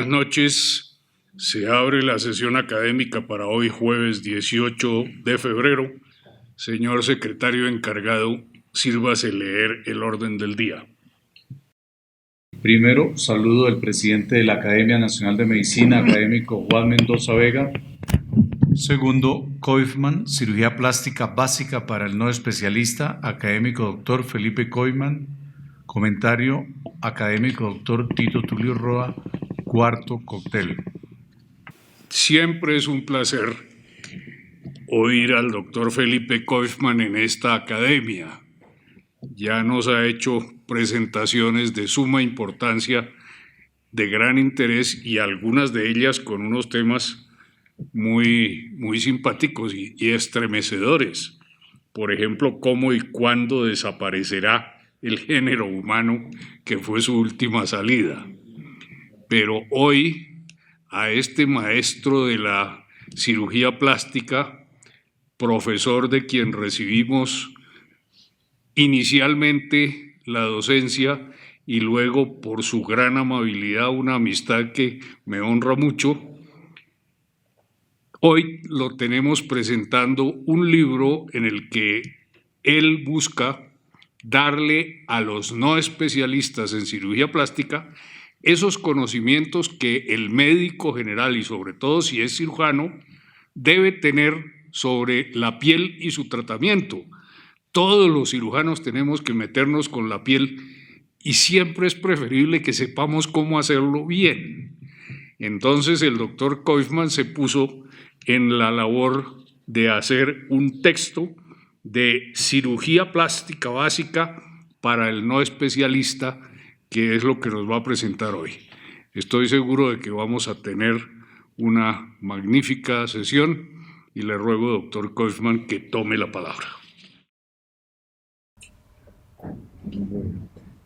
Buenas noches. Se abre la sesión académica para hoy, jueves 18 de febrero. Señor secretario encargado, sírvase leer el orden del día. Primero, saludo del presidente de la Academia Nacional de Medicina, académico Juan Mendoza Vega. Segundo, Koifman, cirugía plástica básica para el no especialista, académico doctor Felipe Koifman. Comentario, académico doctor Tito Tulio Roa. Cuarto, cóctel. Siempre es un placer oír al doctor Felipe Koifman en esta academia. Ya nos ha hecho presentaciones de suma importancia, de gran interés y algunas de ellas con unos temas muy simpáticos y estremecedores. Por ejemplo, cómo y cuándo desaparecerá el género humano, que fue su última salida. Pero hoy, a este maestro de la cirugía plástica, profesor de quien recibimos inicialmente la docencia y luego, por su gran amabilidad, una amistad que me honra mucho, hoy lo tenemos presentando un libro en el que él busca darle a los no especialistas en cirugía plástica esos conocimientos que el médico general, y sobre todo si es cirujano, debe tener sobre la piel y su tratamiento. Todos los cirujanos tenemos que meternos con la piel y siempre es preferible que sepamos cómo hacerlo bien. Entonces el doctor Koifman se puso en la labor de hacer un texto de cirugía plástica básica para el no especialista, que es lo que nos va a presentar hoy. Estoy seguro de que vamos a tener una magnífica sesión y le ruego, doctor Koifman, que tome la palabra.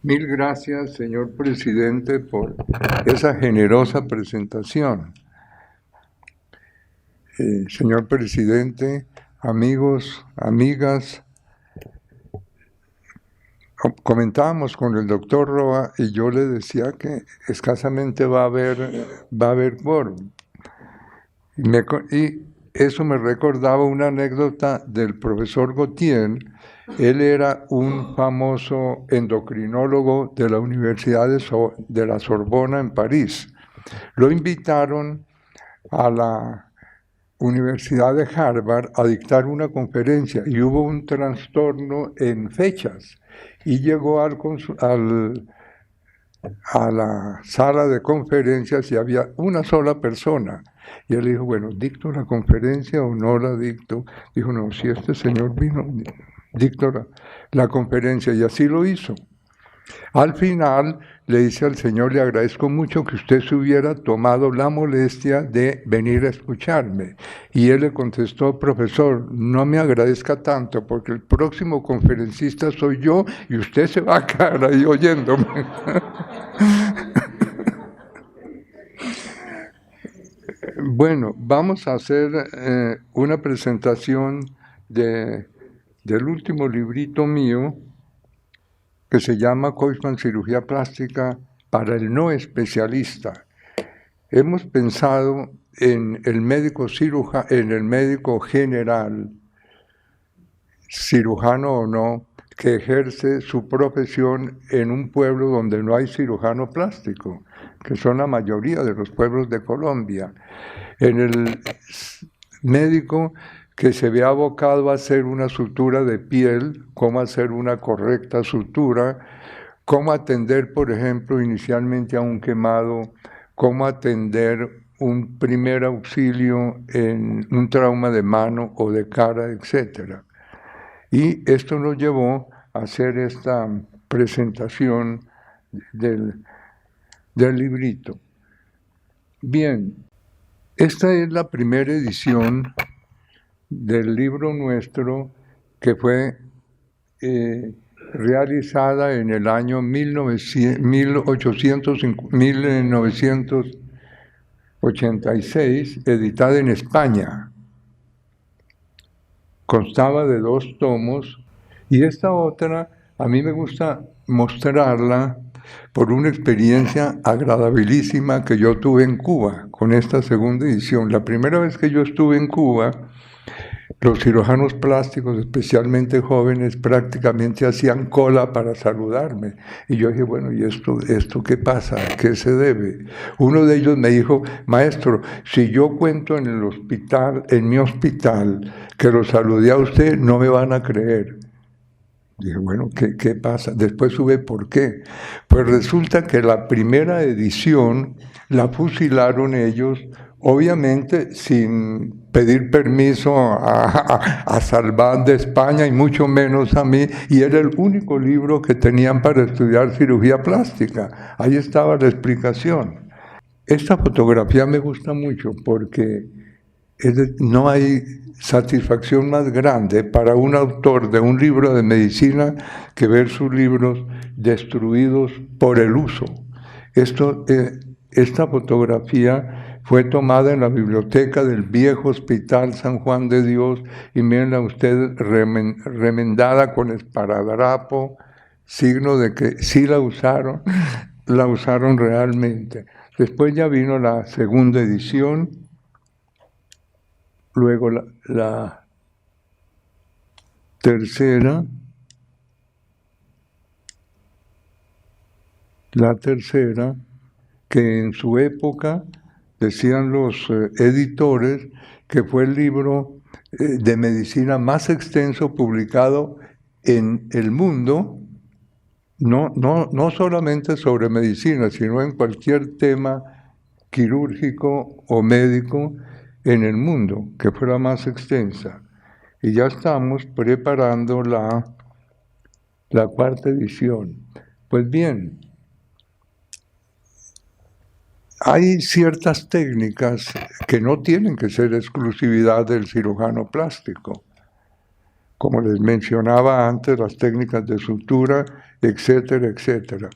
Mil gracias, señor presidente, por esa generosa presentación. Señor presidente, amigos, amigas, comentábamos con el doctor Roa y yo le decía que escasamente va a haber quórum. Y eso me recordaba una anécdota del profesor Gautier. Él era un famoso endocrinólogo de la Universidad de la Sorbona en París. Lo invitaron a la Universidad de Harvard a dictar una conferencia y hubo un trastorno en fechas y llegó a la sala de conferencias y había una sola persona. Y él dijo, bueno, ¿dicto la conferencia o no la dicto? Dijo, no, si este señor vino, dicto la conferencia, y así lo hizo. Al final le dice al señor, le agradezco mucho que usted se hubiera tomado la molestia de venir a escucharme. Y él le contestó, profesor, no me agradezca tanto, porque el próximo conferencista soy yo y usted se va a quedar ahí oyéndome. Bueno, vamos a hacer una presentación del último librito mío, que se llama Koifman, cirugía plástica para el no especialista. Hemos pensado en el médico general, cirujano o no, que ejerce su profesión en un pueblo donde no hay cirujano plástico, que son la mayoría de los pueblos de Colombia. En el médico que se ve abocado a hacer una sutura de piel, cómo hacer una correcta sutura, cómo atender, por ejemplo, inicialmente a un quemado, cómo atender un primer auxilio en un trauma de mano o de cara, etc. Y esto nos llevó a hacer esta presentación del librito. Bien, esta es la primera edición del libro nuestro, que fue realizada en el año 1986, editada en España. Constaba de 2 tomos, y esta otra, a mí me gusta mostrarla por una experiencia agradabilísima que yo tuve en Cuba con esta segunda edición. La primera vez que yo estuve en Cuba, los cirujanos plásticos, especialmente jóvenes, prácticamente hacían cola para saludarme. Y yo dije, bueno, ¿y esto qué pasa? ¿A qué se debe? Uno de ellos me dijo, maestro, si yo cuento en el hospital, en mi hospital, que lo saludé a usted, no me van a creer. Dije, bueno, ¿qué pasa? Después supe por qué. Pues resulta que la primera edición la fusilaron ellos, obviamente sin pedir permiso a Salván de España y mucho menos a mí, y era el único libro que tenían para estudiar cirugía plástica. Ahí estaba la explicación. Esta fotografía me gusta mucho porque no hay satisfacción más grande para un autor de un libro de medicina que ver sus libros destruidos por el uso. Esta fotografía fue tomada en la biblioteca del viejo Hospital San Juan de Dios y mírenla ustedes remendada con esparadrapo, signo de que sí la usaron realmente. Después ya vino la segunda edición. Luego la tercera, que en su época decían los editores que fue el libro de medicina más extenso publicado en el mundo, no solamente sobre medicina, sino en cualquier tema quirúrgico o médico en el mundo, que fuera más extensa. Y ya estamos preparando la cuarta edición. Pues bien, hay ciertas técnicas que no tienen que ser exclusividad del cirujano plástico. Como les mencionaba antes, las técnicas de sutura, etcétera, etcétera.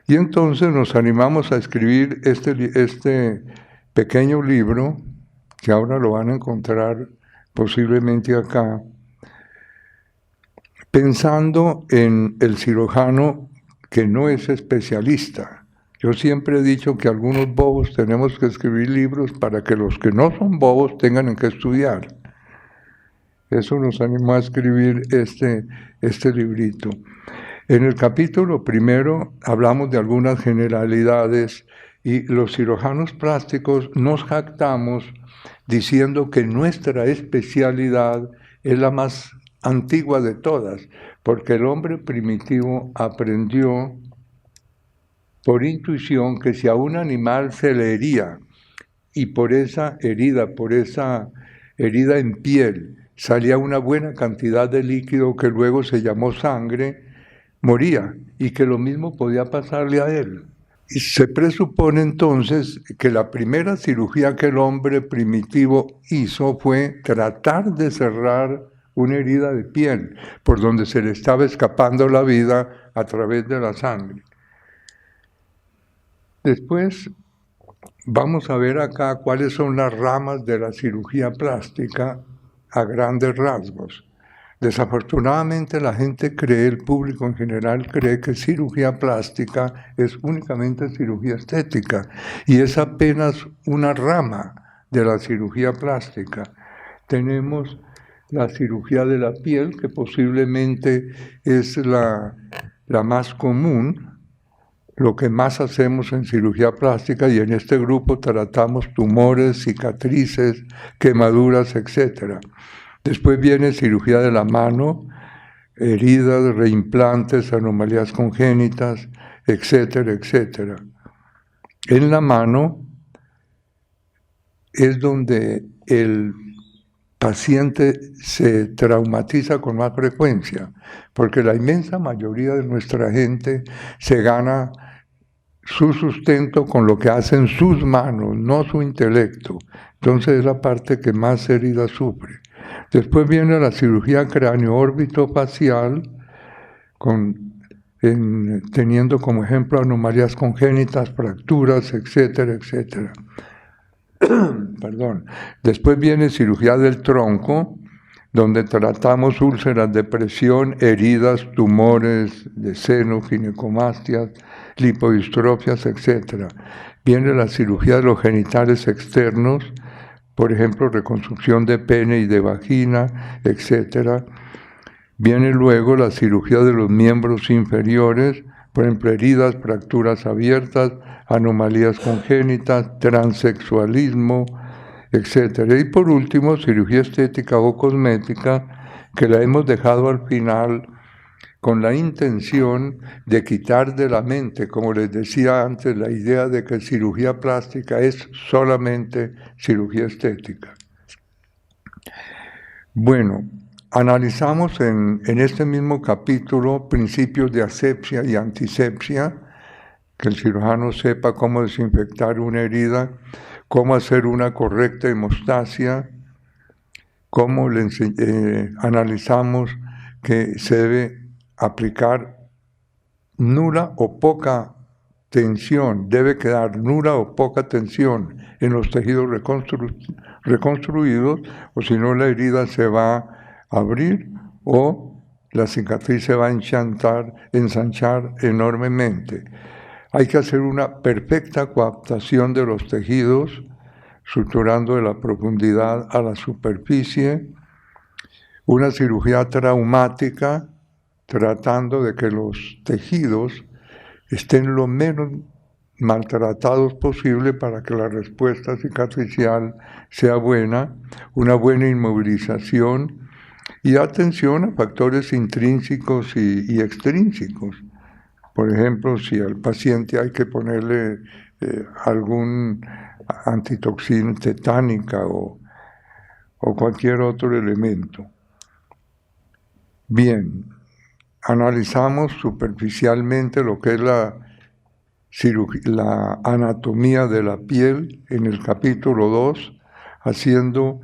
Y entonces nos animamos a escribir este pequeño libro, que ahora lo van a encontrar posiblemente acá, pensando en el cirujano que no es especialista. Yo siempre he dicho que algunos bobos tenemos que escribir libros para que los que no son bobos tengan que estudiar. Eso nos animó a escribir este librito. En el capítulo primero hablamos de algunas generalidades y los cirujanos plásticos nos jactamos diciendo que nuestra especialidad es la más antigua de todas, porque el hombre primitivo aprendió por intuición que si a un animal se le hería y por esa herida en piel, salía una buena cantidad de líquido que luego se llamó sangre, moría, y que lo mismo podía pasarle a él. Y se presupone entonces que la primera cirugía que el hombre primitivo hizo fue tratar de cerrar una herida de piel, por donde se le estaba escapando la vida a través de la sangre. Después vamos a ver acá cuáles son las ramas de la cirugía plástica a grandes rasgos. Desafortunadamente la gente cree, el público en general cree que cirugía plástica es únicamente cirugía estética y es apenas una rama de la cirugía plástica. Tenemos la cirugía de la piel, que posiblemente es la más común, lo que más hacemos en cirugía plástica, y en este grupo tratamos tumores, cicatrices, quemaduras, etc. Después viene cirugía de la mano, heridas, reimplantes, anomalías congénitas, etcétera, etcétera. En la mano es donde el paciente se traumatiza con más frecuencia, porque la inmensa mayoría de nuestra gente se gana su sustento con lo que hacen sus manos, no su intelecto. Entonces es la parte que más heridas sufre. Después viene la cirugía cráneo-órbito-facial, teniendo como ejemplo anomalías congénitas, fracturas, etcétera, etcétera. Perdón. Después viene cirugía del tronco, donde tratamos úlceras de presión, heridas, tumores de seno, ginecomastias, lipodistrofias, etc. Viene la cirugía de los genitales externos, por ejemplo, reconstrucción de pene y de vagina, etc. Viene luego la cirugía de los miembros inferiores, por ejemplo, heridas, fracturas abiertas, anomalías congénitas, transexualismo, etc. Y por último, cirugía estética o cosmética, que la hemos dejado al final con la intención de quitar de la mente, como les decía antes, la idea de que cirugía plástica es solamente cirugía estética. Bueno, analizamos en este mismo capítulo principios de asepsia y antisepsia, que el cirujano sepa cómo desinfectar una herida, cómo hacer una correcta hemostasia, cómo analizamos que se debe aplicar nula o poca tensión, debe quedar nula o poca tensión en los tejidos reconstruidos, o si no la herida se va a abrir o la cicatriz se va a ensanchar enormemente. Hay que hacer una perfecta coaptación de los tejidos, suturando de la profundidad a la superficie, una cirugía traumática, tratando de que los tejidos estén lo menos maltratados posible para que la respuesta cicatricial sea buena, una buena inmovilización y atención a factores intrínsecos y extrínsecos. Por ejemplo, si al paciente hay que ponerle algún antitoxina tetánica o cualquier otro elemento. Bien, analizamos superficialmente lo que es la anatomía de la piel en el capítulo 2, haciendo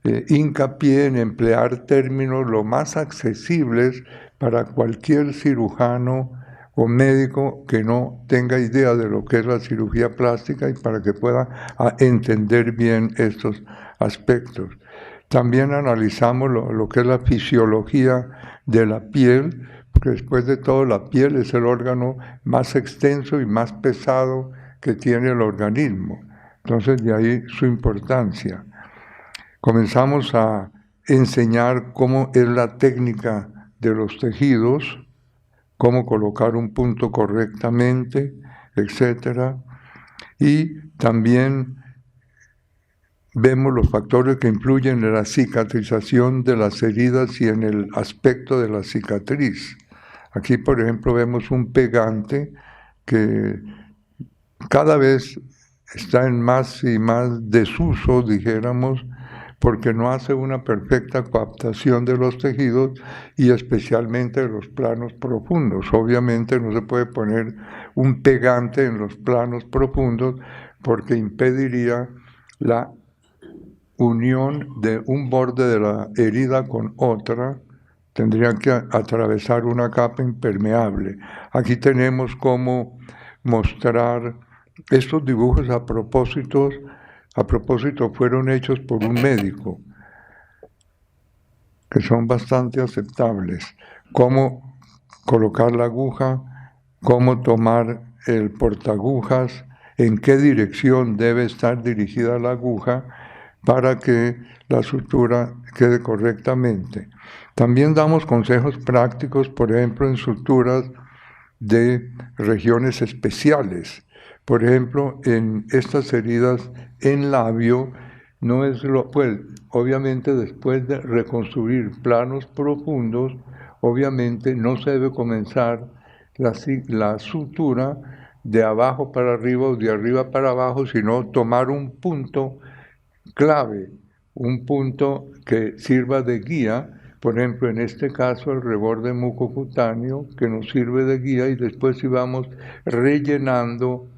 hincapié en emplear términos lo más accesibles para cualquier cirujano o médico que no tenga idea de lo que es la cirugía plástica y para que pueda entender bien estos aspectos. También analizamos lo que es la fisiología de la piel, porque después de todo la piel es el órgano más extenso y más pesado que tiene el organismo. Entonces de ahí su importancia. Comenzamos a enseñar cómo es la técnica de los tejidos, cómo colocar un punto correctamente, etc. Y también vemos los factores que influyen en la cicatrización de las heridas y en el aspecto de la cicatriz. Aquí, por ejemplo, vemos un pegante que cada vez está en más y más desuso, dijéramos, porque no hace una perfecta coaptación de los tejidos y especialmente de los planos profundos. Obviamente no se puede poner un pegante en los planos profundos porque impediría la unión de un borde de la herida con otra, tendrían que atravesar una capa impermeable. Aquí tenemos cómo mostrar estos dibujos a propósito fueron hechos por un médico, que son bastante aceptables. Cómo colocar la aguja, cómo tomar el portaagujas, en qué dirección debe estar dirigida la aguja para que la sutura quede correctamente. También damos consejos prácticos, por ejemplo, en suturas de regiones especiales. Por ejemplo, en estas heridas en labio, no es pues, obviamente después de reconstruir planos profundos, obviamente no se debe comenzar la sutura de abajo para arriba o de arriba para abajo, sino tomar un punto clave, un punto que sirva de guía. Por ejemplo, en este caso el reborde mucocutáneo que nos sirve de guía y después íbamos rellenando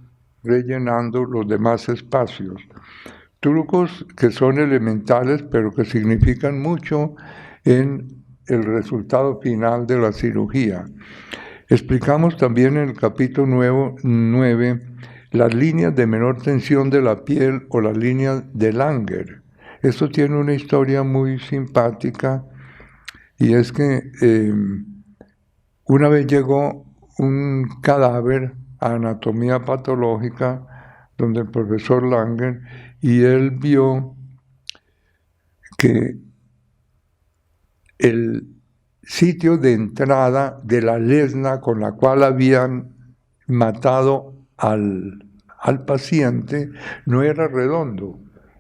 los demás espacios. Trucos que son elementales pero que significan mucho en el resultado final de la cirugía. Explicamos también en el capítulo 9 las líneas de menor tensión de la piel o las líneas de Langer. Esto tiene una historia muy simpática y es que una vez llegó un cadáver a anatomía patológica donde el profesor Langer, y él vio que el sitio de entrada de la lesna con la cual habían matado al paciente no era redondo,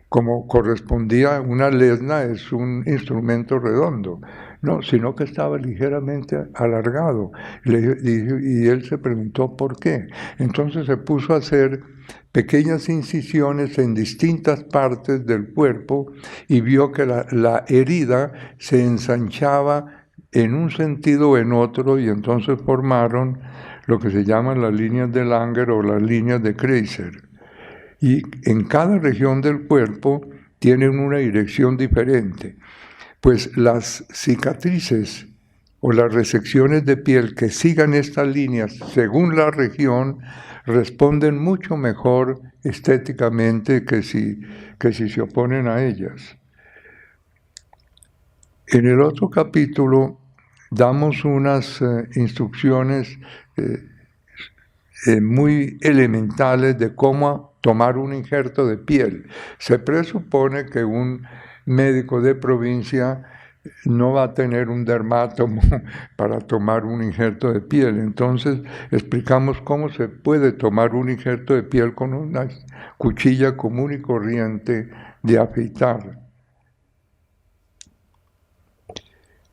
como correspondía. Una lesna es un instrumento redondo, no, sino que estaba ligeramente alargado. Y él se preguntó por qué. Entonces se puso a hacer pequeñas incisiones en distintas partes del cuerpo y vio que la herida se ensanchaba en un sentido o en otro, y entonces formaron lo que se llaman las líneas de Langer o las líneas de Kreiser. Y en cada región del cuerpo tienen una dirección diferente. Pues las cicatrices o las resecciones de piel que sigan estas líneas según la región responden mucho mejor estéticamente que si se oponen a ellas. En el otro capítulo damos unas instrucciones muy elementales de cómo tomar un injerto de piel. Se presupone que un médico de provincia no va a tener un dermátomo para tomar un injerto de piel. Entonces explicamos cómo se puede tomar un injerto de piel con una cuchilla común y corriente de afeitar.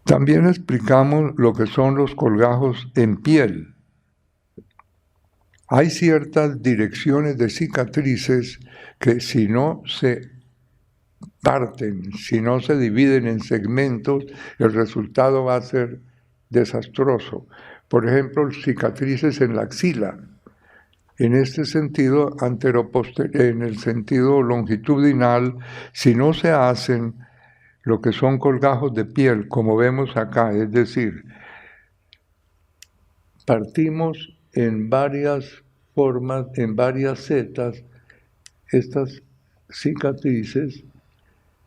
También explicamos lo que son los colgajos en piel. Hay ciertas direcciones de cicatrices que si no se parten, si no se dividen en segmentos, el resultado va a ser desastroso. Por ejemplo, cicatrices en la axila. En este sentido, en el sentido longitudinal, si no se hacen lo que son colgajos de piel, como vemos acá, es decir, partimos en varias formas, en varias setas, estas cicatrices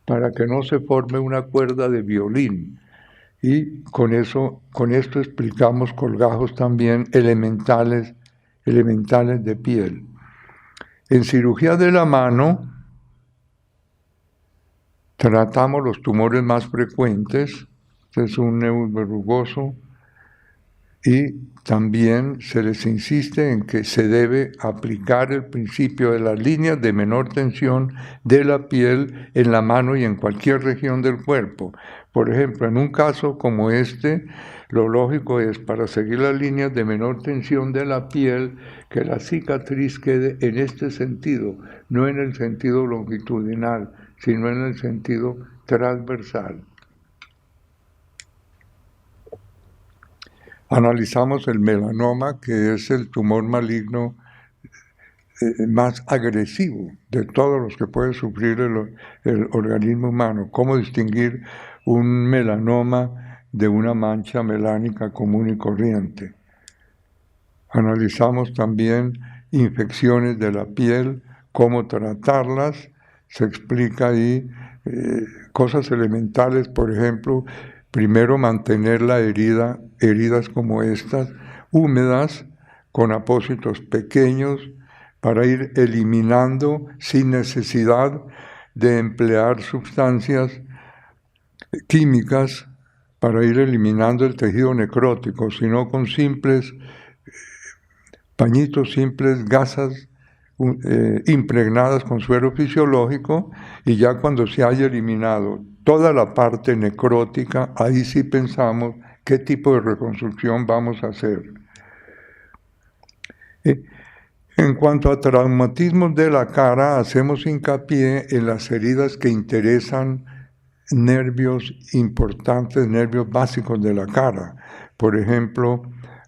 para que no se forme una cuerda de violín. Y con esto explicamos colgajos también elementales de piel. En cirugía de la mano tratamos los tumores más frecuentes, este es un nebus verrugoso, y también se les insiste en que se debe aplicar el principio de las líneas de menor tensión de la piel en la mano y en cualquier región del cuerpo. Por ejemplo, en un caso como este, lo lógico es, para seguir las líneas de menor tensión de la piel, que la cicatriz quede en este sentido, no en el sentido longitudinal, sino en el sentido transversal. Analizamos el melanoma, que es el tumor maligno más agresivo de todos los que puede sufrir el organismo humano. ¿Cómo distinguir un melanoma de una mancha melánica común y corriente? Analizamos también infecciones de la piel, cómo tratarlas. Se explica ahí cosas elementales, por ejemplo, primero mantener la heridas como estas, húmedas, con apósitos pequeños, para ir eliminando sin necesidad de emplear sustancias químicas para ir eliminando el tejido necrótico, sino con simples pañitos, simples gasas impregnadas con suero fisiológico, y ya cuando se haya eliminado toda la parte necrótica, ahí sí pensamos qué tipo de reconstrucción vamos a hacer. En cuanto a traumatismos de la cara, hacemos hincapié en las heridas que interesan nervios importantes, nervios básicos de la cara. Por ejemplo,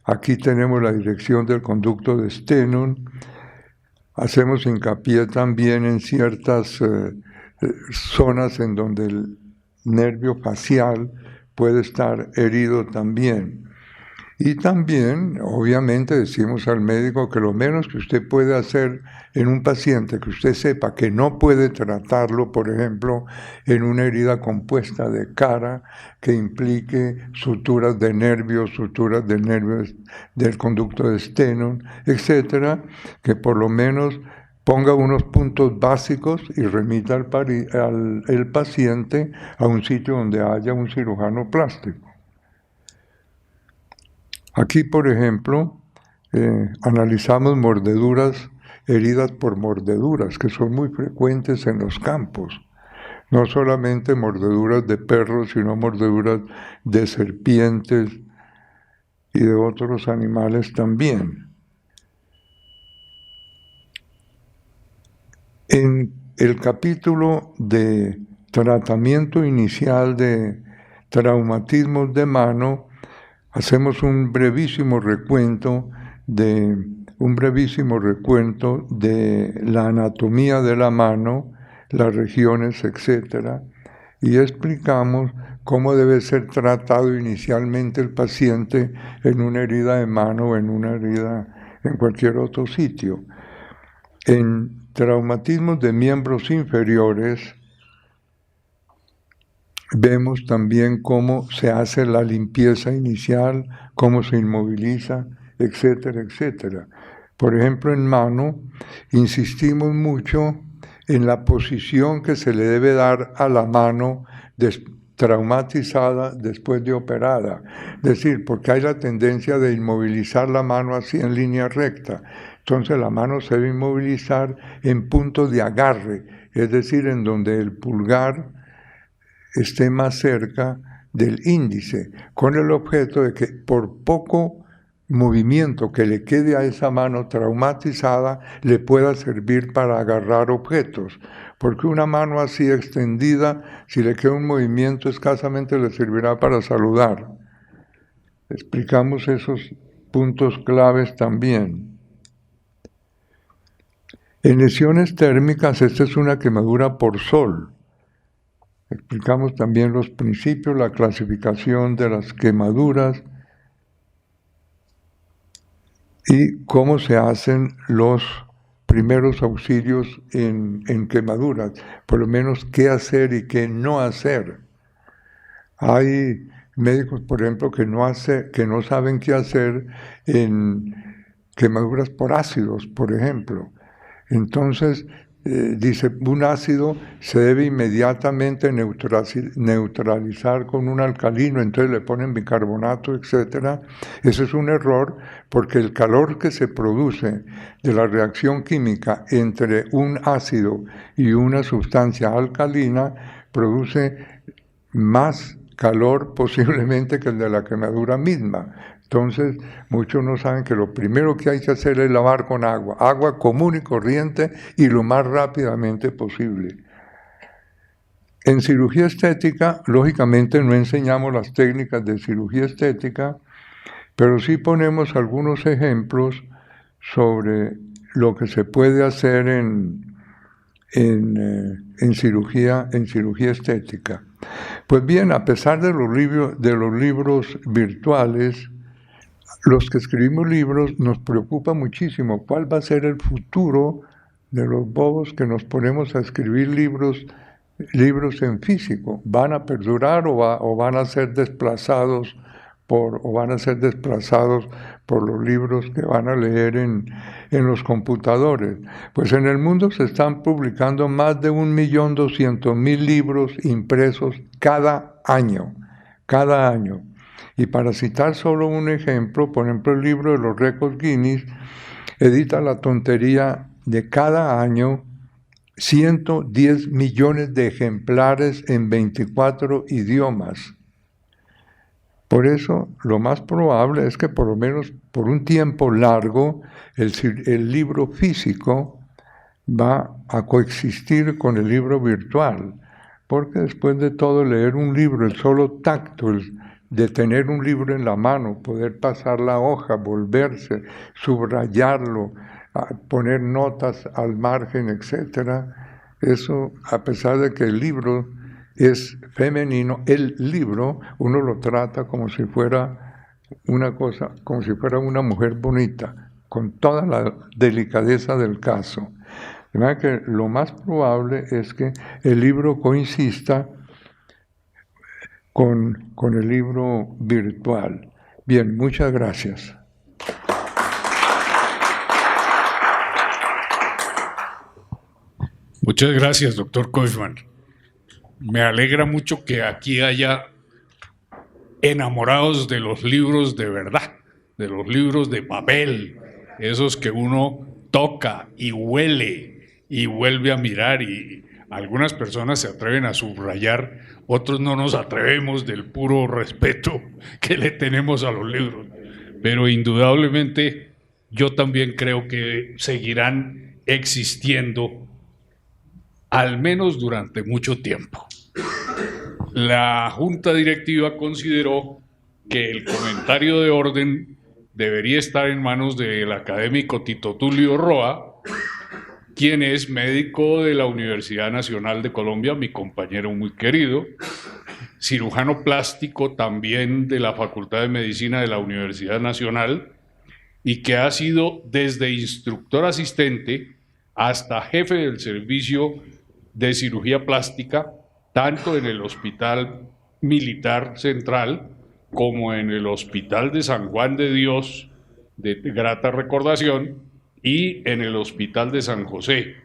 aquí tenemos la dirección del conducto de Stenung. Hacemos hincapié también en ciertas zonas en donde el nervio facial puede estar herido también. Y también, obviamente, decimos al médico que lo menos que usted puede hacer en un paciente que usted sepa que no puede tratarlo, por ejemplo, en una herida compuesta de cara que implique suturas de nervios del conducto de Stenon, etcétera, que por lo menos ponga unos puntos básicos y remita el paciente a un sitio donde haya un cirujano plástico. Aquí, por ejemplo, analizamos mordeduras, heridas por mordeduras, que son muy frecuentes en los campos. No solamente mordeduras de perros, sino mordeduras de serpientes y de otros animales también. En el capítulo de tratamiento inicial de traumatismos de mano, hacemos un brevísimo recuento de la anatomía de la mano, las regiones, etc. Y explicamos cómo debe ser tratado inicialmente el paciente en una herida de mano o en una herida en cualquier otro sitio. En traumatismos de miembros inferiores, vemos también cómo se hace la limpieza inicial, cómo se inmoviliza, etcétera, etcétera. Por ejemplo, en mano, insistimos mucho en la posición que se le debe dar a la mano traumatizada después de operada. Es decir, porque hay la tendencia de inmovilizar la mano así en línea recta. Entonces la mano se debe inmovilizar en puntos de agarre, es decir, en donde el pulgar esté más cerca del índice, con el objeto de que por poco movimiento que le quede a esa mano traumatizada le pueda servir para agarrar objetos, porque una mano así extendida, si le queda un movimiento escasamente le servirá para saludar. Explicamos esos puntos claves también. En lesiones térmicas, esta es una quemadura por sol. Explicamos también los principios, la clasificación de las quemaduras y cómo se hacen los primeros auxilios en quemaduras, por lo menos qué hacer y qué no hacer. Hay médicos, por ejemplo, que no saben qué hacer en quemaduras por ácidos, por ejemplo. Entonces, dice, un ácido se debe inmediatamente neutralizar con un alcalino, entonces le ponen bicarbonato, etc. Ese es un error porque el calor que se produce de la reacción química entre un ácido y una sustancia alcalina produce más calor posiblemente que el de la quemadura misma. Entonces, muchos no saben que lo primero que hay que hacer es lavar con agua común y corriente y lo más rápidamente posible. En cirugía estética, lógicamente no enseñamos las técnicas de cirugía estética, pero sí ponemos algunos ejemplos sobre lo que se puede hacer en cirugía estética. Pues bien, a pesar de los libros virtuales, los que escribimos libros nos preocupa muchísimo cuál va a ser el futuro de los bobos que nos ponemos a escribir libros en físico. ¿Van a perdurar o van a ser desplazados por los libros que van a leer en los computadores? Pues en el mundo se están publicando más de 1.200.000 libros impresos cada año. Y para citar solo un ejemplo, por ejemplo, el libro de los récords Guinness edita la tontería de cada año 110 millones de ejemplares en 24 idiomas. Por eso, lo más probable es que por lo menos por un tiempo largo el libro físico va a coexistir con el libro virtual, porque después de todo leer un libro, el solo tacto, de tener un libro en la mano, poder pasar la hoja, volverse, subrayarlo, poner notas al margen, etc. Eso, a pesar de que el libro es femenino, el libro uno lo trata como si fuera una cosa como si fuera una mujer bonita, con toda la delicadeza del caso. De manera que lo más probable es que el libro coincida con el libro virtual. Bien, muchas gracias. Muchas gracias, doctor Kaufman. Me alegra mucho que aquí haya enamorados de los libros de verdad, de los libros de papel, esos que uno toca y huele y vuelve a mirar, y algunas personas se atreven a subrayar, otros no nos atrevemos del puro respeto que le tenemos a los libros. Pero indudablemente yo también creo que seguirán existiendo al menos durante mucho tiempo. La Junta Directiva consideró que el comentario de orden debería estar en manos del académico Tito Tulio Roa, quien es médico de la Universidad Nacional de Colombia, mi compañero muy querido, cirujano plástico también de la Facultad de Medicina de la Universidad Nacional, y que ha sido desde instructor asistente hasta jefe del servicio de cirugía plástica, tanto en el Hospital Militar Central como en el Hospital de San Juan de Dios, de grata recordación, y en el Hospital de San José.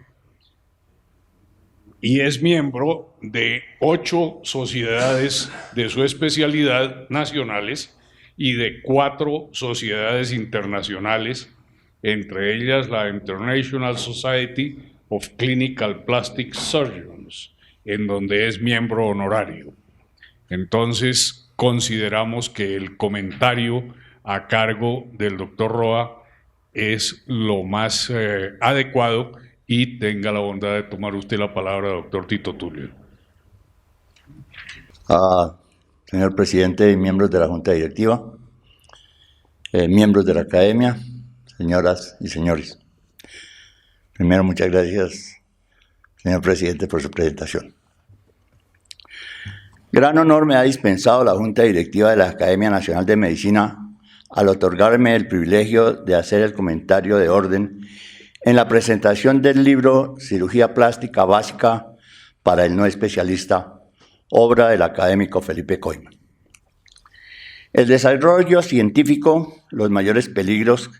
Y es miembro de 8 sociedades de su especialidad nacionales y de 4 sociedades internacionales, entre ellas la International Society of Clinical Plastic Surgeons, en donde es miembro honorario. Entonces, consideramos que el comentario a cargo del doctor Roa es lo más adecuado, y tenga la bondad de tomar usted la palabra, doctor Tito Tulio. Señor presidente y miembros de la Junta Directiva, miembros de la Academia, señoras y señores. Primero, muchas gracias, señor presidente, por su presentación. Gran honor me ha dispensado la Junta Directiva de la Academia Nacional de Medicina al otorgarme el privilegio de hacer el comentario de orden en la presentación del libro Cirugía Plástica Básica para el no especialista, obra del académico Felipe Kaufman. El desarrollo científico, los mayores peligros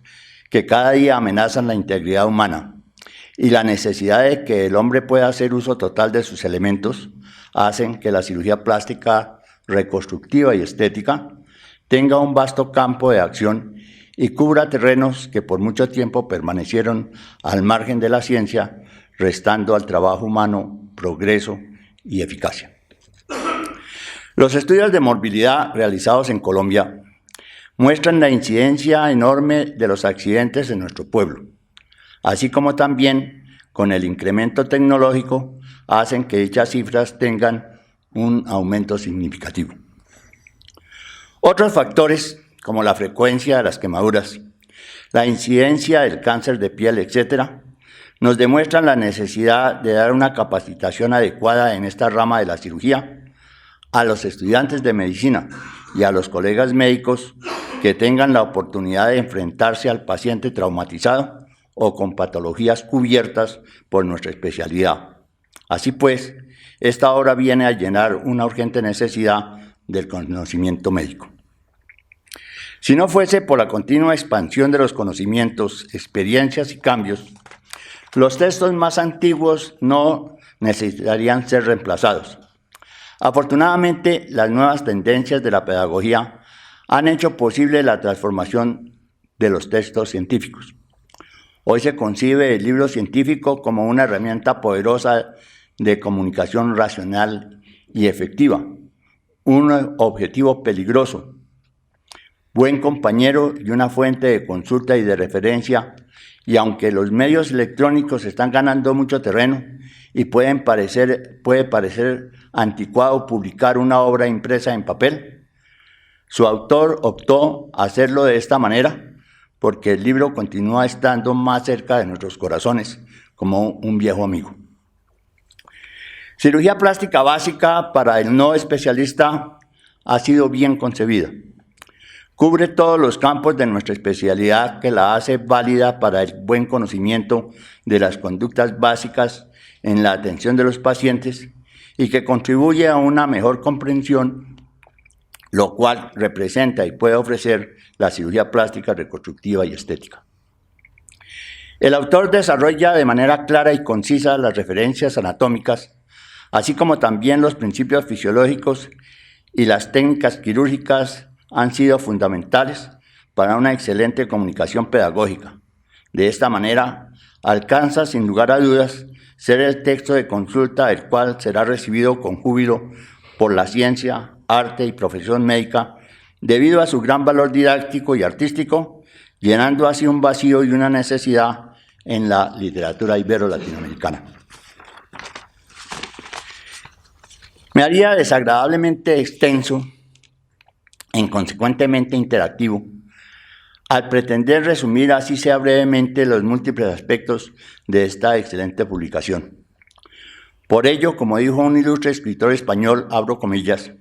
que cada día amenazan la integridad humana y la necesidad de que el hombre pueda hacer uso total de sus elementos hacen que la cirugía plástica reconstructiva y estética tenga un vasto campo de acción y cubra terrenos que por mucho tiempo permanecieron al margen de la ciencia, restando al trabajo humano progreso y eficacia. Los estudios de morbilidad realizados en Colombia muestran la incidencia enorme de los accidentes en nuestro pueblo, así como también con el incremento tecnológico hacen que dichas cifras tengan un aumento significativo. Otros factores, como la frecuencia de las quemaduras, la incidencia del cáncer de piel, etc., nos demuestran la necesidad de dar una capacitación adecuada en esta rama de la cirugía a los estudiantes de medicina y a los colegas médicos que tengan la oportunidad de enfrentarse al paciente traumatizado o con patologías cubiertas por nuestra especialidad. Así pues, esta obra viene a llenar una urgente necesidad del conocimiento médico. Si no fuese por la continua expansión de los conocimientos, experiencias y cambios, los textos más antiguos no necesitarían ser reemplazados. Afortunadamente, las nuevas tendencias de la pedagogía han hecho posible la transformación de los textos científicos. Hoy se concibe el libro científico como una herramienta poderosa de comunicación racional y efectiva, un objetivo peligroso, buen compañero y una fuente de consulta y de referencia, y aunque los medios electrónicos están ganando mucho terreno y puede parecer anticuado publicar una obra impresa en papel, su autor optó a hacerlo de esta manera porque el libro continúa estando más cerca de nuestros corazones como un viejo amigo. Cirugía plástica básica para el no especialista ha sido bien concebida. Cubre todos los campos de nuestra especialidad que la hace válida para el buen conocimiento de las conductas básicas en la atención de los pacientes y que contribuye a una mejor comprensión, lo cual representa y puede ofrecer la cirugía plástica, reconstructiva y estética. El autor desarrolla de manera clara y concisa las referencias anatómicas, así como también los principios fisiológicos y las técnicas quirúrgicas han sido fundamentales para una excelente comunicación pedagógica. De esta manera, alcanza sin lugar a dudas ser el texto de consulta, el cual será recibido con júbilo por la ciencia, arte y profesión médica, debido a su gran valor didáctico y artístico, llenando así un vacío y una necesidad en la literatura ibero-latinoamericana. Me haría desagradablemente extenso e inconsecuentemente interactivo al pretender resumir, así sea brevemente, los múltiples aspectos de esta excelente publicación. Por ello, como dijo un ilustre escritor español, abro comillas,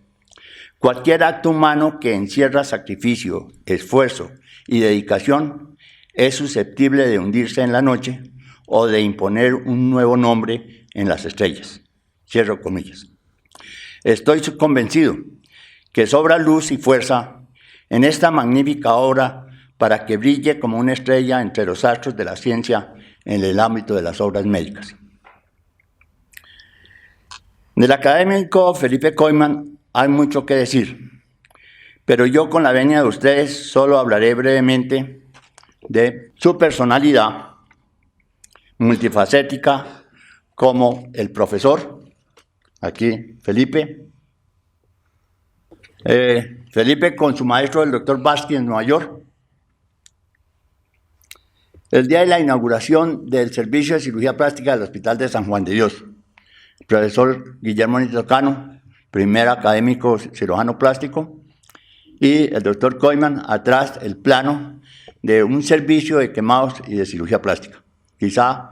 cualquier acto humano que encierra sacrificio, esfuerzo y dedicación es susceptible de hundirse en la noche o de imponer un nuevo nombre en las estrellas. Cierro comillas. Estoy convencido que sobra luz y fuerza en esta magnífica obra para que brille como una estrella entre los astros de la ciencia en el ámbito de las obras médicas. Del académico Felipe Koyman hay mucho que decir, pero yo, con la venia de ustedes, solo hablaré brevemente de su personalidad multifacética como el profesor, aquí Felipe con su maestro, el doctor Basti, en Nueva York. El día de la inauguración del servicio de cirugía plástica del Hospital de San Juan de Dios, el profesor Guillermo Nito Cano, primer académico cirujano plástico, y el doctor Koyman, atrás el plano de un servicio de quemados y de cirugía plástica. Quizá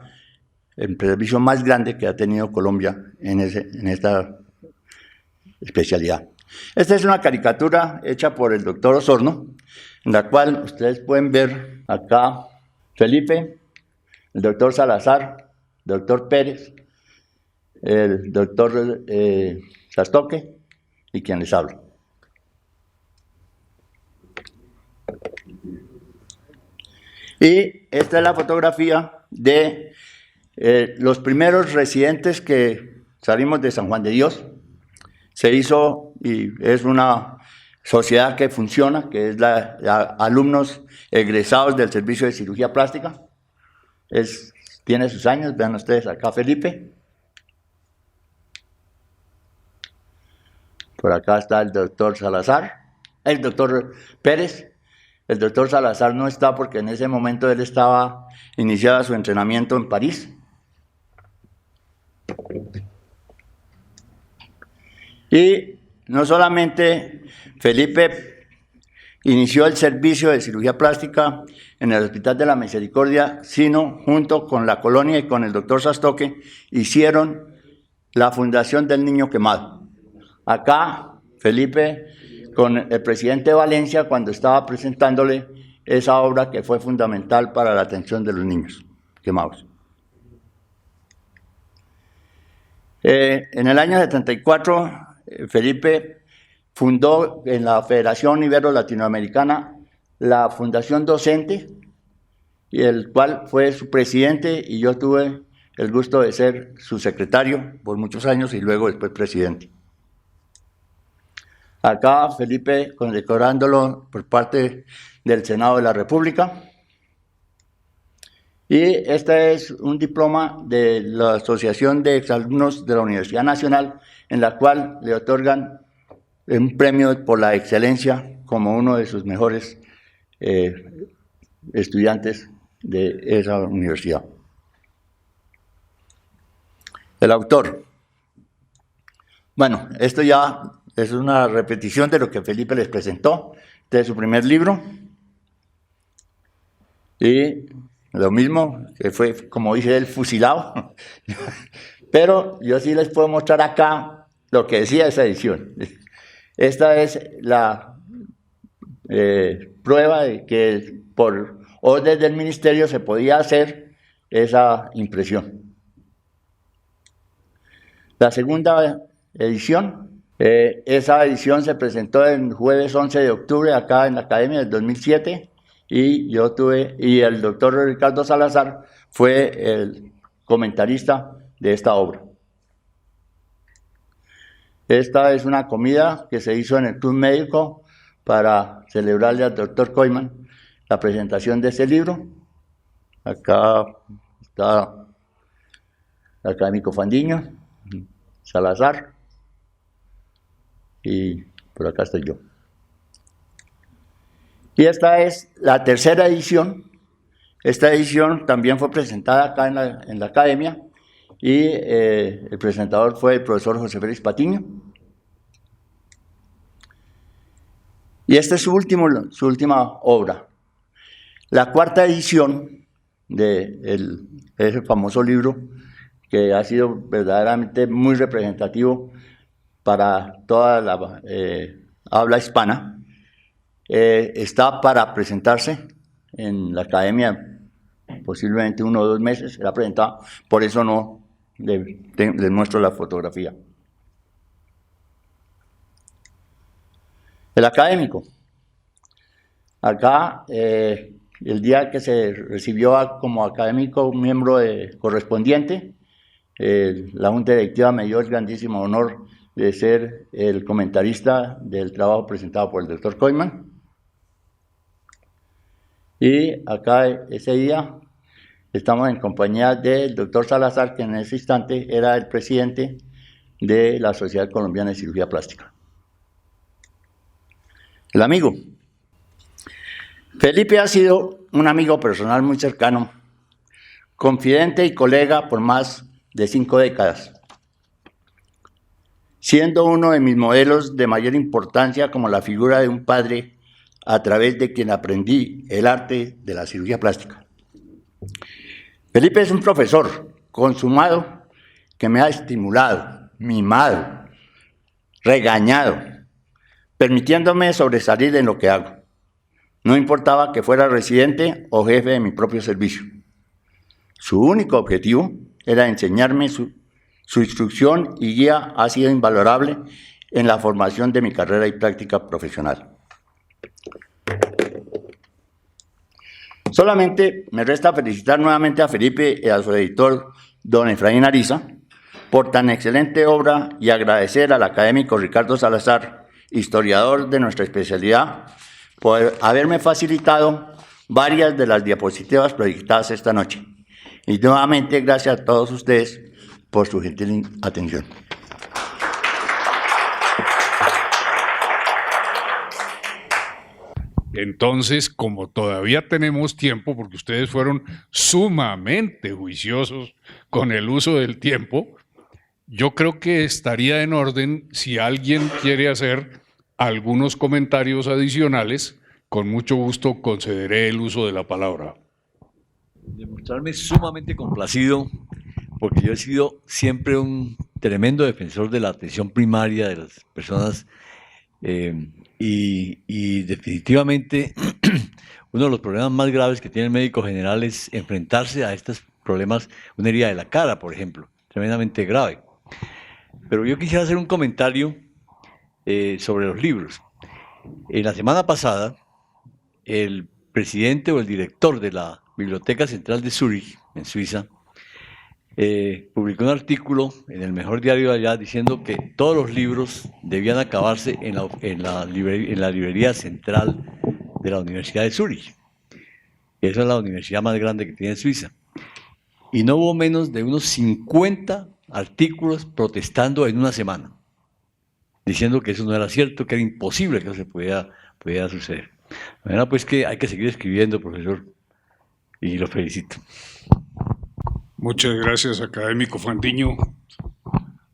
el servicio más grande que ha tenido Colombia en esta especialidad. Esta es una caricatura hecha por el doctor Osorno, en la cual ustedes pueden ver acá Felipe, el doctor Salazar, el doctor Pérez, el doctor Sastoque y quien les habla. Y esta es la fotografía de los primeros residentes que salimos de San Juan de Dios. Se hizo, y es una sociedad que funciona, que es la alumnos egresados del servicio de cirugía plástica. Tiene sus años, vean ustedes acá Felipe. Por acá está el doctor Salazar, el doctor Pérez. El doctor Salazar no está porque en ese momento él estaba iniciando su entrenamiento en París. Y no solamente Felipe inició el servicio de cirugía plástica en el Hospital de la Misericordia, sino junto con la colonia y con el doctor Sastoque hicieron la Fundación del Niño Quemado. Acá Felipe con el presidente Valencia cuando estaba presentándole esa obra que fue fundamental para la atención de los niños quemados. En el año 74, Felipe fundó en la Federación Ibero-Latinoamericana la Fundación Docente, y el cual fue su presidente, y yo tuve el gusto de ser su secretario por muchos años y luego después presidente. Acá Felipe condecorándolo por parte del Senado de la República. Y este es un diploma de la Asociación de Exalumnos de la Universidad Nacional, en la cual le otorgan un premio por la excelencia como uno de sus mejores estudiantes de esa universidad. El autor. Bueno, esto ya es una repetición de lo que Felipe les presentó, de su primer libro. Y lo mismo, que fue, como dice él, fusilado. Pero yo sí les puedo mostrar acá lo que decía esa edición. Esta es prueba de que por orden del ministerio se podía hacer esa impresión. La segunda edición, esa edición se presentó el jueves 11 de octubre acá en la Academia del 2007 y el doctor Ricardo Salazar fue el comentarista de esta obra. Esta es una comida que se hizo en el Club Médico para celebrarle al doctor Koyman la presentación de ese libro. Acá está el académico Fandiño, Salazar, y por acá estoy yo. Y esta es la tercera edición. Esta edición también fue presentada acá en la academia y el presentador fue el profesor José Félix Patiño. Y esta es su última obra. La cuarta edición de ese famoso libro, que ha sido verdaderamente muy representativo para toda la habla hispana, está para presentarse en la academia posiblemente 1 o 2 meses, será presentada, por eso no les muestro la fotografía. El académico. Acá, el día que se recibió como académico miembro correspondiente, la Junta Directiva me dio el grandísimo honor de ser el comentarista del trabajo presentado por el doctor Koyman. Y acá, ese día, estamos en compañía del doctor Salazar, que en ese instante era el presidente de la Sociedad Colombiana de Cirugía Plástica. El amigo. Felipe ha sido un amigo personal muy cercano, confidente y colega por más de 5 décadas, siendo uno de mis modelos de mayor importancia como la figura de un padre a través de quien aprendí el arte de la cirugía plástica. Felipe es un profesor consumado que me ha estimulado, mimado, regañado, permitiéndome sobresalir en lo que hago. No importaba que fuera residente o jefe de mi propio servicio. Su único objetivo era enseñarme. Su instrucción y guía ha sido invalorable en la formación de mi carrera y práctica profesional. Solamente me resta felicitar nuevamente a Felipe y a su editor, don Efraín Ariza, por tan excelente obra y agradecer al académico Ricardo Salazar, historiador de nuestra especialidad, por haberme facilitado varias de las diapositivas proyectadas esta noche. Y nuevamente gracias a todos ustedes por su gentil atención. Entonces, como todavía tenemos tiempo, porque ustedes fueron sumamente juiciosos con el uso del tiempo, yo creo que estaría en orden si alguien quiere hacer algunos comentarios adicionales, con mucho gusto concederé el uso de la palabra. Demostrarme sumamente complacido, porque yo he sido siempre un tremendo defensor de la atención primaria de las personas y definitivamente uno de los problemas más graves que tiene el médico general es enfrentarse a estos problemas, una herida de la cara, por ejemplo, tremendamente grave. Pero yo quisiera hacer un comentario sobre los libros. En la semana pasada, el presidente o el director de la Biblioteca Central de Zúrich, en Suiza, publicó un artículo en el mejor diario de allá diciendo que todos los libros debían acabarse en la librería central de la Universidad de Zúrich. Esa es la universidad más grande que tiene Suiza. Y no hubo menos de unos 50 artículos protestando en una semana, diciendo que eso no era cierto, que era imposible que eso se pudiera suceder. De manera pues que hay que seguir escribiendo, profesor, y lo felicito. Muchas gracias, académico Fandiño.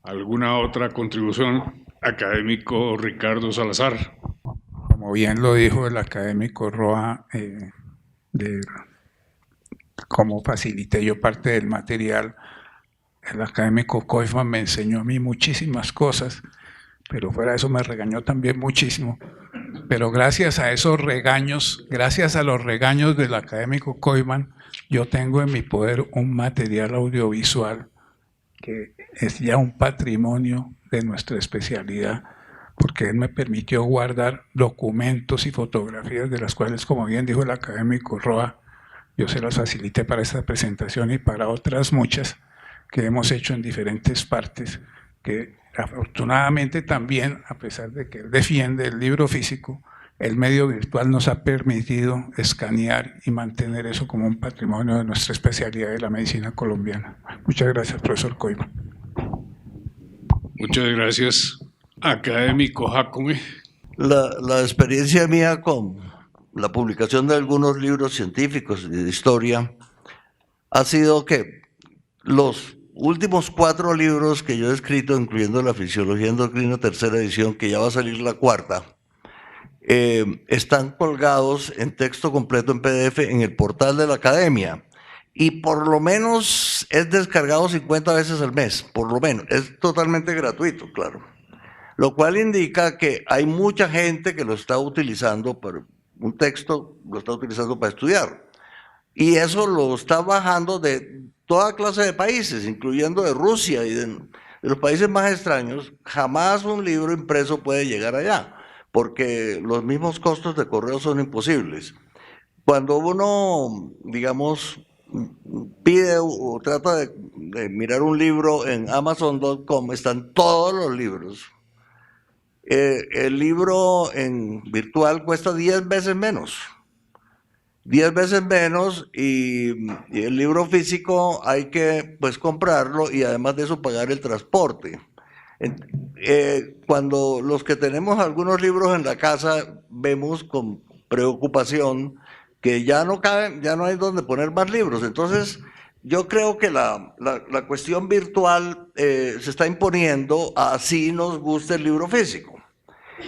¿Alguna otra contribución, académico Ricardo Salazar? Como bien lo dijo el académico Roa, como facilité yo parte del material, el académico Koyman me enseñó a mí muchísimas cosas, pero fuera de eso me regañó también muchísimo, pero gracias a esos regaños, gracias a los regaños del académico Koifman, yo tengo en mi poder un material audiovisual que es ya un patrimonio de nuestra especialidad, porque él me permitió guardar documentos y fotografías de las cuales, como bien dijo el académico Roa, yo se las facilité para esta presentación y para otras muchas que hemos hecho en diferentes partes, que afortunadamente también, a pesar de que él defiende el libro físico, el medio virtual nos ha permitido escanear y mantener eso como un patrimonio de nuestra especialidad de la medicina colombiana. Muchas gracias, profesor Koifman. Muchas gracias, académico Jacome. La experiencia mía con la publicación de algunos libros científicos y de historia ha sido que los últimos 4 libros que yo he escrito, incluyendo La Fisiología Endocrina, tercera edición, que ya va a salir la 4ª, están colgados en texto completo en PDF en el portal de la academia. Y por lo menos es descargado 50 veces al mes, por lo menos. Es totalmente gratuito, claro. Lo cual indica que hay mucha gente que lo está utilizando, para un texto lo está utilizando para estudiar. Y eso lo está bajando de toda clase de países, incluyendo de Rusia y de los países más extraños. Jamás un libro impreso puede llegar allá, porque los mismos costos de correo son imposibles. Cuando uno, digamos, pide o trata de mirar un libro en Amazon.com, están todos los libros. El libro en virtual cuesta 10 veces menos. 10 veces menos y el libro físico hay que pues comprarlo y además de eso pagar el transporte. Cuando los que tenemos algunos libros en la casa vemos con preocupación que ya no caben, ya no hay donde poner más libros. Entonces yo creo que la cuestión virtual se está imponiendo, así nos gusta el libro físico.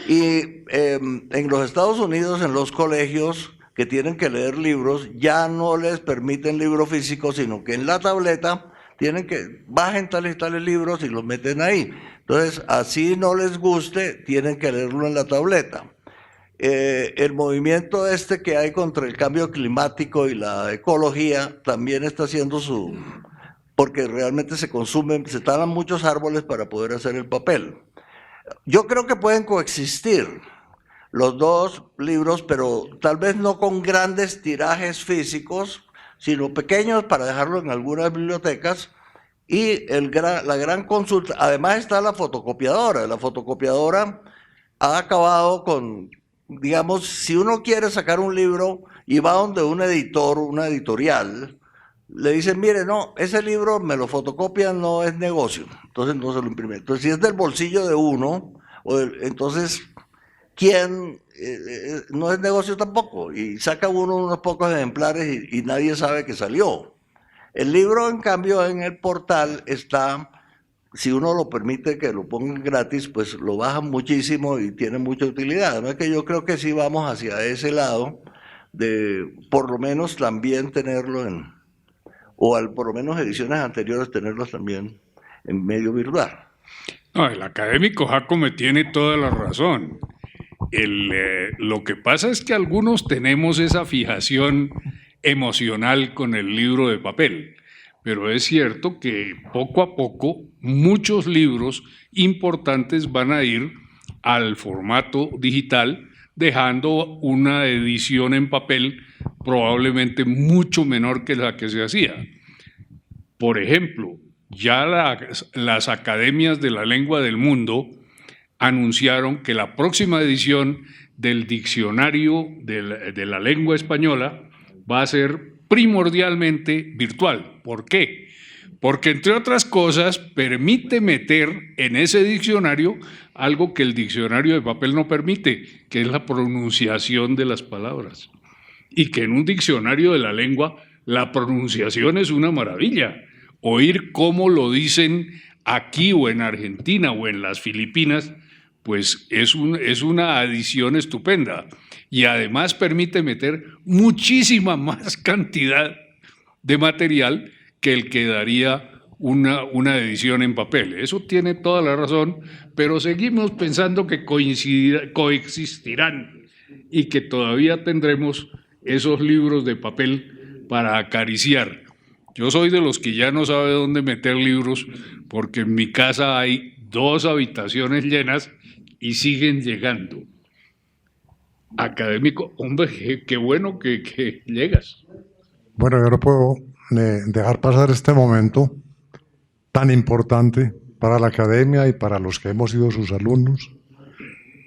Y en los Estados Unidos, en los colegios que tienen que leer libros, ya no les permiten libro físico, sino que en la tableta tienen que bajen tales y tales libros y los meten ahí. Entonces, así no les guste, tienen que leerlo en la tableta. El movimiento que hay contra el cambio climático y la ecología también está haciendo porque realmente se consumen, se talan muchos árboles para poder hacer el papel. Yo creo que pueden coexistir los dos libros, pero tal vez no con grandes tirajes físicos, sino pequeños para dejarlo en algunas bibliotecas. Y la gran consulta, además está la fotocopiadora. La fotocopiadora ha acabado con, digamos, si uno quiere sacar un libro y va donde un editor, una editorial, le dicen, mire, no, ese libro me lo fotocopian, no es negocio, entonces no se lo imprime. Entonces, si es del bolsillo de uno, entonces, ¿quién? No es negocio tampoco, y saca uno unos pocos ejemplares y nadie sabe que salió. El libro, en cambio, en el portal está, si uno lo permite que lo pongan gratis, pues lo bajan muchísimo y tiene mucha utilidad. ¿No? Es que yo creo que sí vamos hacia ese lado de, por lo menos, también tenerlo por lo menos ediciones anteriores, tenerlos también en medio virtual. No, el académico Jacome tiene toda la razón. Lo que pasa es que algunos tenemos esa fijación emocional con el libro de papel, pero es cierto que poco a poco muchos libros importantes van a ir al formato digital, dejando una edición en papel probablemente mucho menor que la que se hacía. Por ejemplo, ya las academias de la lengua del mundo anunciaron que la próxima edición del diccionario de la lengua española va a ser primordialmente virtual. ¿Por qué? Porque, entre otras cosas, permite meter en ese diccionario algo que el diccionario de papel no permite, que es la pronunciación de las palabras. Y que en un diccionario de la lengua la pronunciación es una maravilla. Oír cómo lo dicen aquí o en Argentina o en las Filipinas, pues es una adición estupenda. Y además permite meter muchísima más cantidad de material que el que daría una edición en papel. Eso tiene toda la razón, pero seguimos pensando que coexistirán y que todavía tendremos esos libros de papel para acariciar. Yo soy de los que ya no sabe dónde meter libros, porque en mi casa hay 2 habitaciones llenas y siguen llegando. Académico, hombre, qué bueno que llegas. Bueno, yo no puedo dejar pasar este momento tan importante para la academia y para los que hemos sido sus alumnos.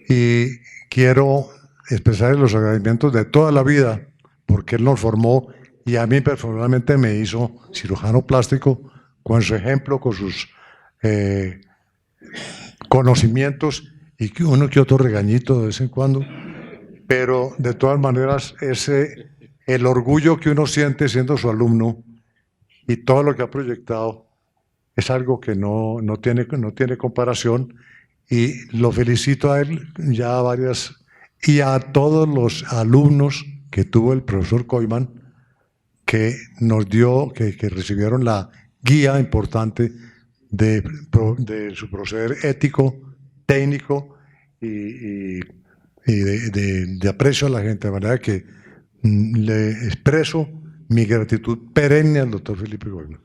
Y quiero expresar los agradecimientos de toda la vida, porque él nos formó y a mí personalmente me hizo cirujano plástico con su ejemplo, con sus conocimientos y que uno que otro regañito de vez en cuando. Pero de todas maneras, el orgullo que uno siente siendo su alumno y todo lo que ha proyectado es algo que no tiene comparación, y lo felicito a él ya y a todos los alumnos que tuvo el profesor Koyman, que nos dio, que recibieron la guía importante de su proceder ético, técnico y de aprecio a la gente, de manera que le expreso mi gratitud perenne al doctor Felipe Koyman.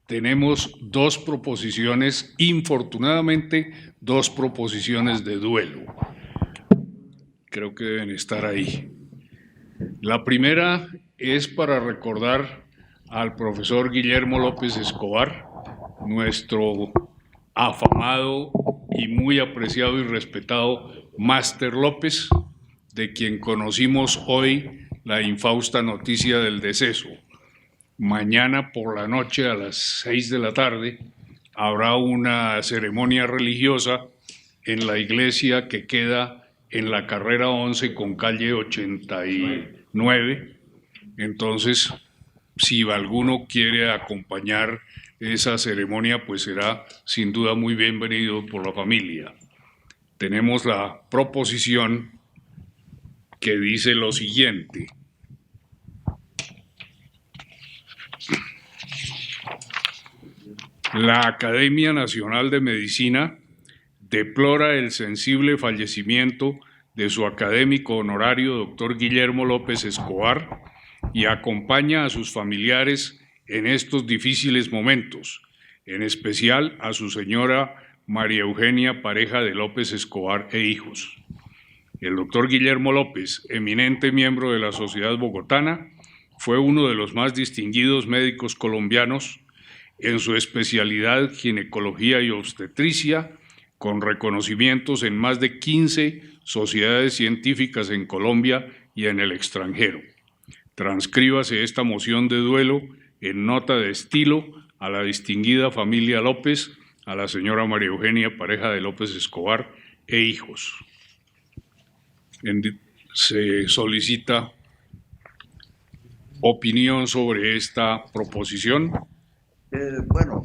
Tenemos 2 proposiciones, infortunadamente 2 proposiciones de duelo. Creo que deben estar ahí. La primera es para recordar al profesor Guillermo López Escobar, nuestro afamado y muy apreciado y respetado Máster López, de quien conocimos hoy la infausta noticia del deceso. Mañana por la noche a las 6 de la tarde habrá una ceremonia religiosa en la iglesia que queda en la carrera 11 con calle 89. Entonces, si alguno quiere acompañar esa ceremonia, pues será sin duda muy bienvenido por la familia. Tenemos la proposición que dice lo siguiente: la Academia Nacional de Medicina deplora el sensible fallecimiento de su académico honorario, doctor Guillermo López Escobar, y acompaña a sus familiares en estos difíciles momentos, en especial a su señora María Eugenia Pareja de López Escobar e hijos. El doctor Guillermo López, eminente miembro de la Sociedad Bogotana, fue uno de los más distinguidos médicos colombianos en su especialidad ginecología y obstetricia, con reconocimientos en más de 15 sociedades científicas en Colombia y en el extranjero. Transcríbase esta moción de duelo en nota de estilo a la distinguida familia López, a la señora María Eugenia Pareja de López Escobar e hijos. Se solicita opinión sobre esta proposición. Bueno,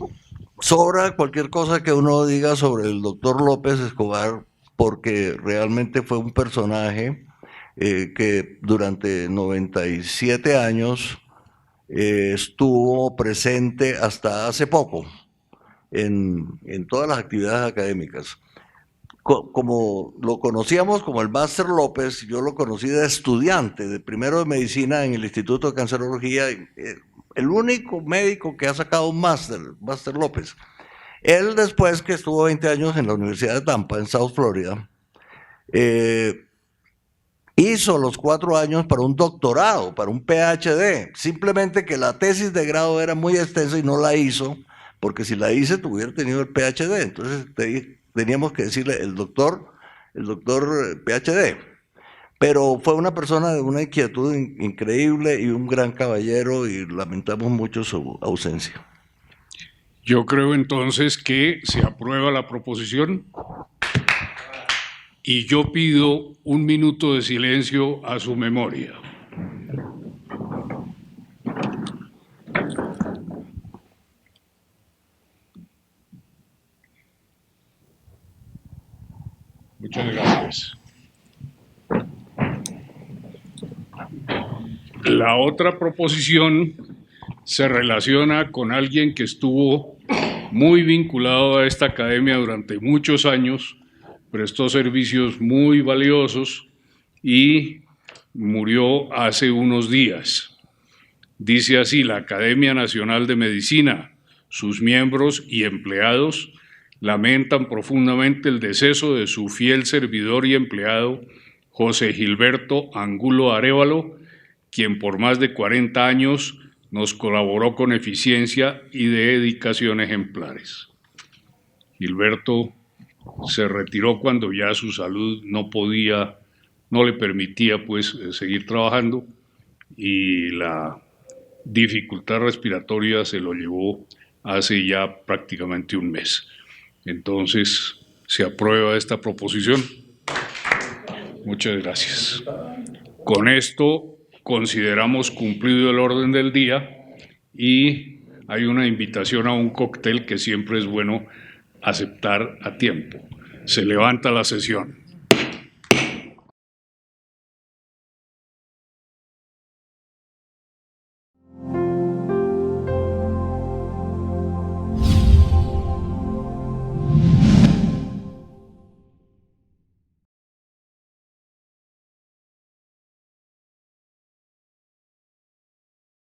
sobra cualquier cosa que uno diga sobre el doctor López Escobar, porque realmente fue un personaje que durante 97 años estuvo presente hasta hace poco en todas las actividades académicas. Como lo conocíamos como el Máster López, yo lo conocí de estudiante, de primero de medicina en el Instituto de Cancerología, el único médico que ha sacado un Máster López. Él, después que estuvo 20 años en la Universidad de Tampa, en South Florida, hizo los 4 años para un doctorado, para un PhD, simplemente que la tesis de grado era muy extensa y no la hizo, porque si la hice tuviera tenido el PhD, entonces teníamos que decirle el doctor PhD. Pero fue una persona de una inquietud increíble y un gran caballero, y lamentamos mucho su ausencia. Yo creo entonces que se aprueba la proposición y yo pido 1 minuto de silencio a su memoria. Muchas gracias. La otra proposición se relaciona con alguien que estuvo muy vinculado a esta academia durante muchos años, prestó servicios muy valiosos y murió hace unos días. Dice así: la Academia Nacional de Medicina, sus miembros y empleados lamentan profundamente el deceso de su fiel servidor y empleado José Gilberto Angulo Arévalo, quien por más de 40 años nos colaboró con eficiencia y dedicación ejemplares. Gilberto se retiró cuando ya su salud no le permitía pues seguir trabajando, y la dificultad respiratoria se lo llevó hace ya prácticamente un mes. Entonces, se aprueba esta proposición. Muchas gracias. Con esto consideramos cumplido el orden del día y hay una invitación a un cóctel que siempre es bueno aceptar a tiempo. Se levanta la sesión.